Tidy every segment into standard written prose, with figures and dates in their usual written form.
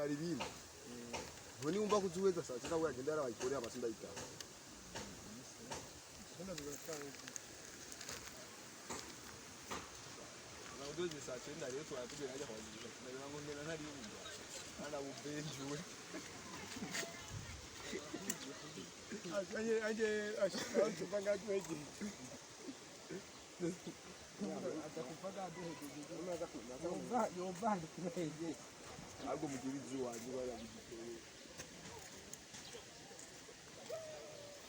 hari ibindi none wumva kuzuweza saa sita wagenda yarabayikorera abasinda yitaho Doze saa cyenda rero twatubwira ajya kwagira ndagira ngo ndena ntari yumva ana ubenjuwe aje ashaka ngatweje atakufaga duhejeje unaza kunaza yova ndikuheje ahubwo mugirizi wanjye barabigiteye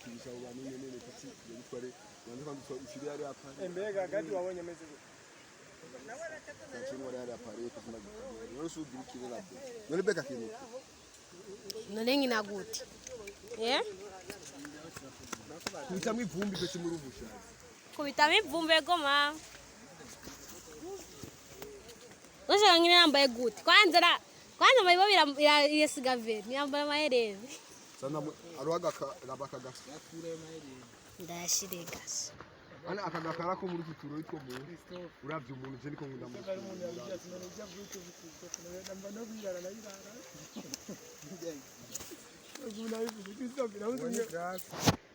kisha ubani nene kuti yitware nanze kwanditswa ishuri yari apana mbega gadi wabonye meze Sachini wale apare kusema gitabo. Wewe usugira ikibazo nabyo. None beka kintu. None ngina guti. Kubitamwe ivumbi bese muri ubushaje. Kubitamwe ivumbi goma. Usha ngine yambaye guti. Kwanza mayibo yesiga veri. Yambaye maherere. Sana aruhaga rabaka gasa. Ndashire gasa. Ana akagakara ko muri kituro yitwa mu uravye umuntu je niko ngunda mu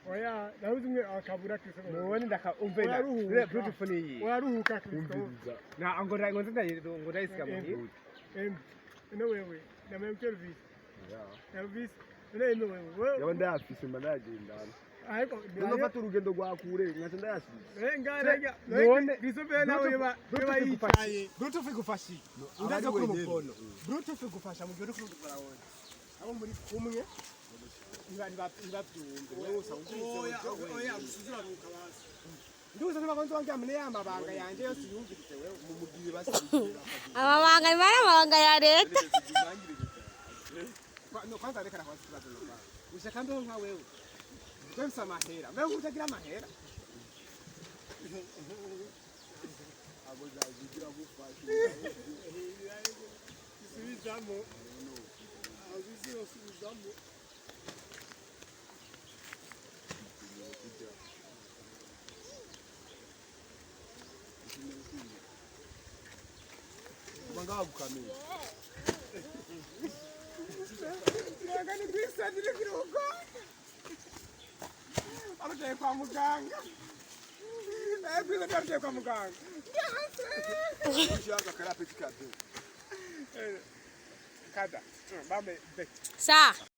oya nawuzumwe akabura Kristo mubone ndaka umvena beautiful ni waruhuka Kristo na angora ngonze ngora isika mu eno wewe na memkelvis Elvis eno wewe yabanda afise managindana Nino fata urugendo rwakure nkaje ndayasize. Ngarega none bisobe nawe yicaye. Bluetooth igufashije. Ndaza kuri umukono. Bluetooth igufasha mu gihe uri kurugura wowe. Abo muri kumwe ntibabyumve. Wewe usawugize oya gusize baruka basi. Nduza n'abakonzo wanjye amene yamabanga yanje yose yumvise wewe mu mugire basi. Amabanga imara amabanga ya leta. No kwanza reka nakwazi kibazo no. Ushaka nka wewe. Pensa mahera. Wewe utagira mahera. Aboza azigira bufashi. Isubizamo. Aziziro subizamo. Kubanga gukamira. Ngani kwisa ndire kirogo. Abajye kwa muganga. Kwiza ndabye kwa muganga. Ushaka karapeti kade. Kada. Bambe. Sa